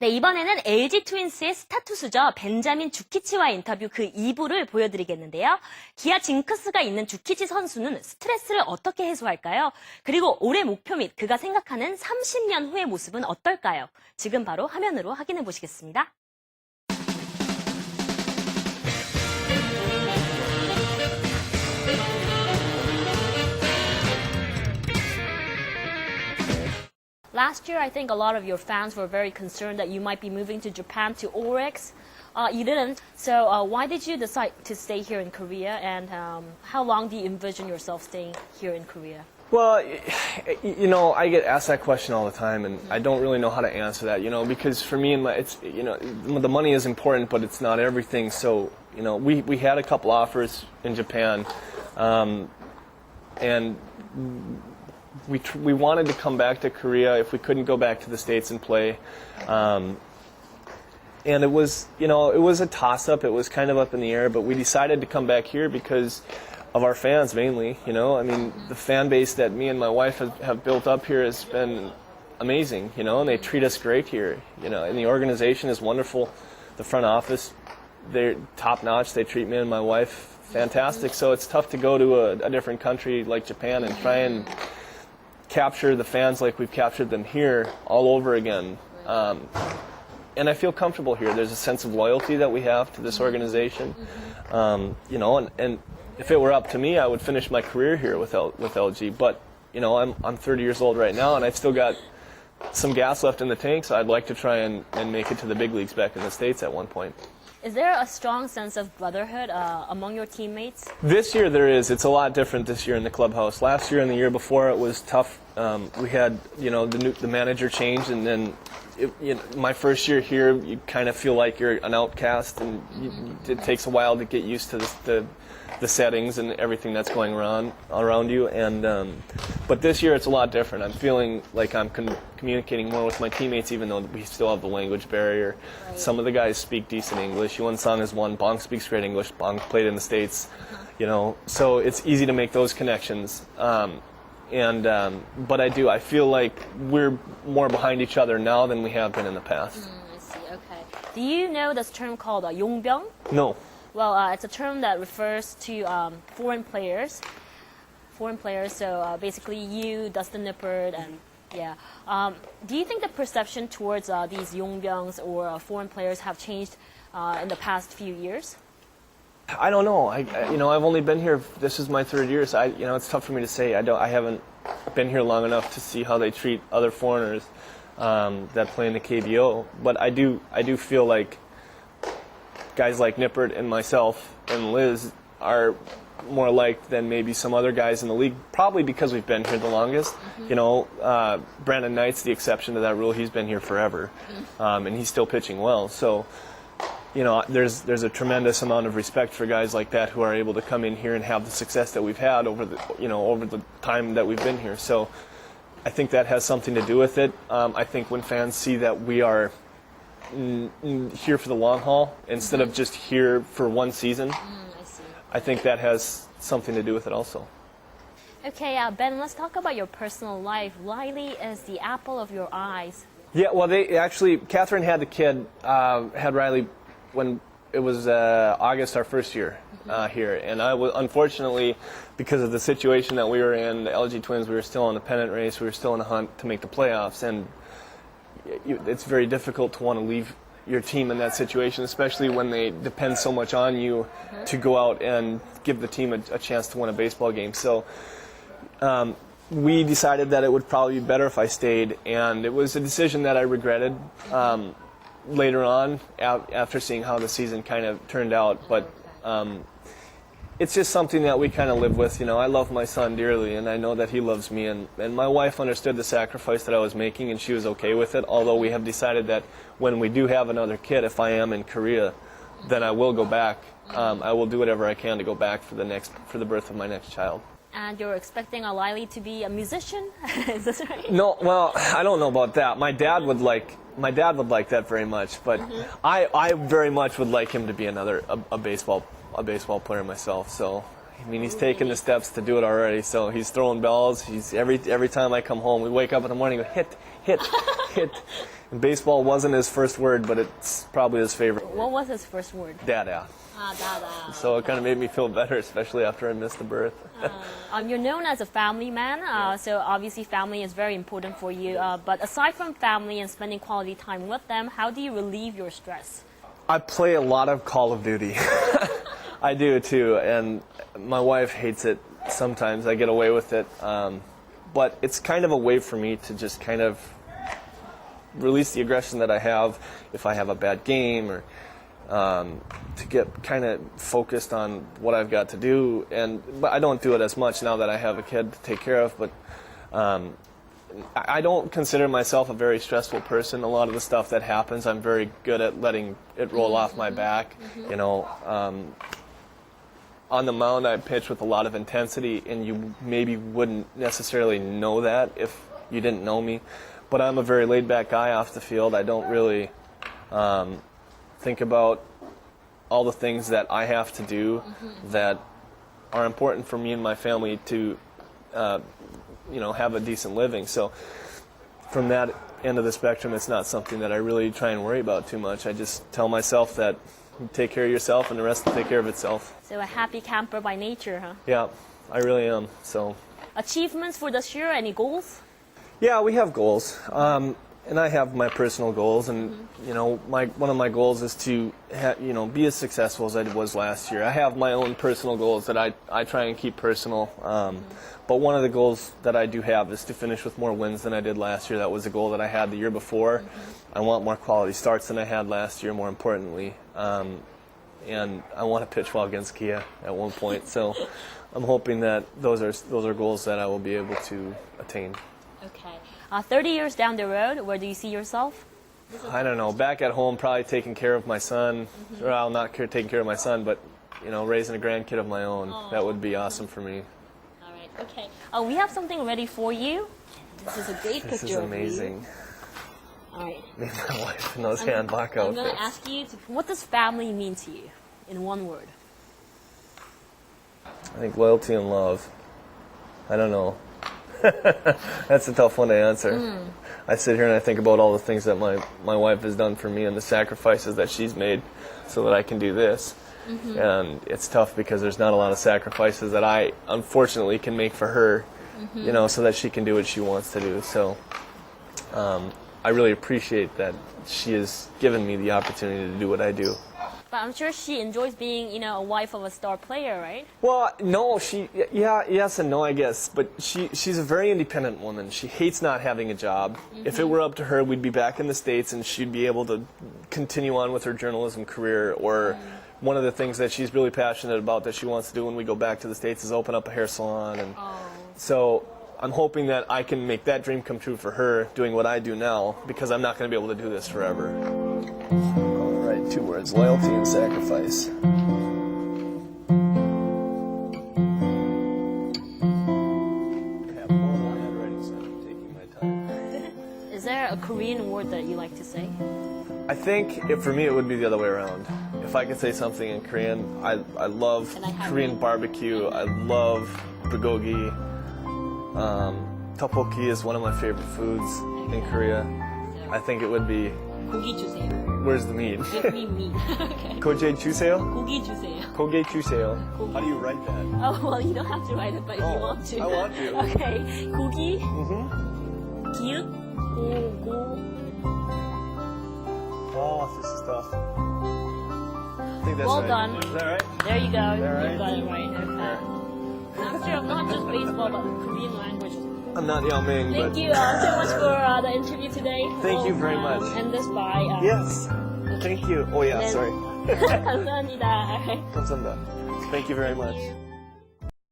네, 이번에는 LG 트윈스의 스타 투수죠. 벤자민 주키치와 인터뷰 그 2부를 보여드리겠는데요. 기아 징크스가 있는 주키치 선수는 스트레스를 어떻게 해소할까요? 그리고 올해 목표 및 그가 생각하는 30년 후의 모습은 어떨까요? 지금 바로 화면으로 확인해 보시겠습니다. Last year, I think a lot of your fans were very concerned that you might be moving to Japan to Oryx. You didn't. So why did you decide to stay here in Korea? And how long do you envision yourself staying here in Korea? Well, you know, I get asked that question all the time, and I don't really know how to answer that, you know, because for me, it's, you know, the money is important, but it's not everything. So, you know, we had a couple offers in Japan, and we wanted to come back to Korea if we couldn't go back to the States and play. And it was, you know, it was a toss-up. It was kind of up in the air, but we decided to come back here because of our fans mainly, you know. I mean, the fan base that me and my wife have built up here has been amazing, you know, and they treat us great here, you know, and the organization is wonderful. The front office, they're top-notch. They treat me and my wife fantastic. So it's tough to go to a different country like Japan and try and capture the fans like we've captured them here all over again. And I feel comfortable here. There's a sense of loyalty that we have to this organization. You know, and if it were up to me, I would finish my career here with LG. But, you know, I'm 30 years old right now, and I've still got some gas left in the tank, so I'd like to try and make it to the big leagues back in the States at one point. Is there a strong sense of brotherhood among your teammates? This year there is. It's a lot different this year in the clubhouse. Last year and the year before it was tough. We had, you know, the manager changed, and then you know, my first year here, you kind of feel like you're an outcast, and it takes a while to get used to the settings and everything that's going around you. And but this year it's a lot different. I'm feeling like I'm communicating more with my teammates, even though we still have the language barrier. Right. Some of the guys speak decent English. Yuan Song is one. Bong speaks great English. Bong played in the States, you know, so it's easy to make those connections. But I feel like we're more behind each other now than we have been in the past. I see. Okay. Do you know this term called 용병? No. Well, it's a term that refers to foreign players. So basically you, Dustin Nippert, and yeah. Do you think the perception towards these 용병s or foreign players have changed in the past few years? I don't know. You know, I've only been here. This is my third year, so you know, it's tough for me to say. I haven't been here long enough to see how they treat other foreigners that play in the KBO. But I do feel like guys like Nippert and myself and Liz are more liked than maybe some other guys in the league, probably because we've been here the longest. You know, Brandon Knight's the exception to that rule. He's been here forever, and he's still pitching well. So, you know, there's a tremendous amount of respect for guys like that who are able to come in here and have the success that we've had over the time that we've been here. So I think that has something to do with it. I think when fans see that we are here for the long haul instead of just here for one season, I think that has something to do with it also. Okay, Ben, let's talk about your personal life. Riley is the apple of your eyes. Yeah, well, Catherine had the kid, had Riley when it was August, our first year here. And I was, unfortunately, because of the situation that we were in, the LG Twins, we were still in a pennant race, we were still in a hunt to make the playoffs. And it's very difficult to want to leave your team in that situation, especially when they depend so much on you to go out and give the team a chance to win a baseball game. So we decided that it would probably be better if I stayed, and it was a decision that I regretted later on after seeing how the season kind of turned out. But it's just something that we kind of live with. You know, I love my son dearly, and I know that he loves me. And my wife understood the sacrifice that I was making, and she was okay with it. Although we have decided that when we do have another kid, if I am in Korea, then I will go back. I will do whatever I can to go back for the birth of my next child. And you're expecting Riley to be a musician? Is this right? No, well, I don't know about that. My dad would like that very much, but I very much would like him to be a baseball player myself. So I mean, he's taken the steps to do it already. So he's throwing balls. He's every time I come home, we wake up in the morning and go hit, And baseball wasn't his first word, but it's probably his favorite. What was his first word? Dada. Dada. So it kind of made me feel better, especially after I missed the birth. You're known as a family man, so obviously family is very important for you. But aside from family and spending quality time with them, how do you relieve your stress? I play a lot of Call of Duty. I do too, and my wife hates it sometimes. I get away with it. But it's kind of a way for me to just kind of release the aggression that I have if I have a bad game, or to get kind of focused on what I've got to do. But I don't do it as much now that I have a kid to take care of. But I don't consider myself a very stressful person. A lot of the stuff that happens, I'm very good at letting it roll off my back. You know, on the mound, I pitch with a lot of intensity, and you maybe wouldn't necessarily know that if you didn't know me. But I'm a very laid-back guy off the field. I don't really think about all the things that I have to do that are important for me and my family to, have a decent living. So from that end of the spectrum, it's not something that I really try and worry about too much. I just tell myself that you take care of yourself and the rest will take care of itself. So a happy camper by nature, huh? Yeah, I really am. So achievements for this year, any goals? Yeah, we have goals. And I have my personal goals, and one of my goals is to be as successful as I was last year. I have my own personal goals that I try and keep personal. But one of the goals that I do have is to finish with more wins than I did last year. That was a goal that I had the year before. I want more quality starts than I had last year, more importantly. And I want to pitch well against Kia at one point. So I'm hoping that those are goals that I will be able to attain. Okay. 30 years down the road, where do you see yourself? I don't know. Back at home, probably taking care of my son. Well, not taking care of my son, but raising a grandkid of my own. That would be awesome for me. All right. Okay. We have something ready for you. This is a great picture. This is amazing. All right. Me and my wife in those handbag outfits. I'm going to ask you, what does family mean to you in one word? I think loyalty and love. I don't know. That's a tough one to answer. I sit here and I think about all the things that my wife has done for me and the sacrifices that she's made so that I can do this. And it's tough because there's not a lot of sacrifices that I unfortunately can make for her, so that she can do what she wants to do. So I really appreciate that she has given me the opportunity to do what I do. But I'm sure she enjoys being, a wife of a star player, right? Well, no, yes and no, I guess. But she's a very independent woman. She hates not having a job. If it were up to her, we'd be back in the States and she'd be able to continue on with her journalism career. Or one of the things that she's really passionate about that she wants to do when we go back to the States is open up a hair salon. And so I'm hoping that I can make that dream come true for her doing what I do now, because I'm not going to be able to do this forever. 2 words, loyalty and sacrifice. I have more in my handwriting, so I'm taking my time. Is there a Korean word that you like to say? I think for me it would be the other way around. If I could say something in Korean, I love Korean barbecue. I love bulgogi. Tteokbokki is one of my favorite foods in Korea. I think it would be. 고기 주세요. Where's the meat? Give me meat. Okay. 고기 주세요? 고기 주세요. 고기 주세요. How do you write that? Oh, well, you don't have to write it, but if you want to. I want to. Okay. 고기. 기읍. 고. Oh, this is tough. I think that's Well right. done. Is that right? There you go. right? You got it right. Okay. Master of not just baseball, but Korean language. I'm not Yao Ming, Thank but... you so much for the interview today. Thank you very much. End this by... Yes. Thank you. Oh, yeah, then- sorry. 감사합니다. 감사합니다. Thank you very much.